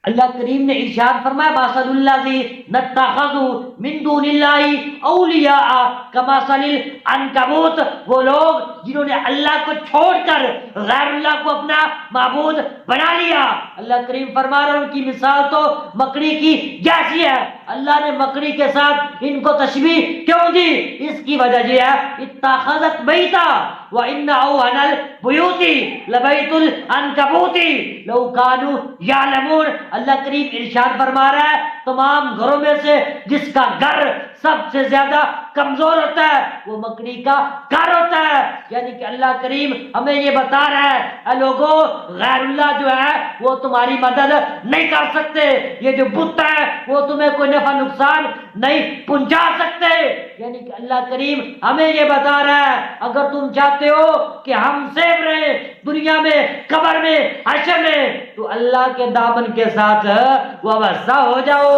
اللہ کریم نے ارشاد فرمایا مثل الذین اتخذوا من دون اللہ اولیاء کمثل العنکبوت، وہ لوگ جنہوں نے اللہ کو چھوڑ کر غیر اللہ کو اپنا معبود بنا لیا، اللہ کریم فرما رہے ہیں ان کی مثال تو مکڑی کی جیسی ہے۔ اللہ نے مکڑی کے ساتھ ان کو تشبیہ کیوں دی؟ اس کی وجہ یہ ہے اتخذت بیتا وان اوہن البیوت لبیت العنکبوت لو کانوا یعلمون۔ اللہ کریم ارشاد فرما رہا ہے تمام گھروں میں سے جس کا گھر سب سے زیادہ کمزور ہوتا ہے وہ مکڑی کا گھر ہوتا ہے۔ یعنی کہ اللہ کریم ہمیں یہ بتا رہا ہے اے لوگوں، غیر اللہ جو ہے وہ تمہاری مدد نہیں کر سکتے، یہ جو بت ہے وہ تمہیں کوئی نفع نقصان نہیں پہنچا سکتے۔ یعنی کہ اللہ کریم ہمیں یہ بتا رہا ہے اگر تم چاہتے ہو کہ ہم سیف رہیں دنیا میں، قبر میں، حشر میں، تو اللہ کے دامن کے ساتھ وابستہ ہو جاؤ۔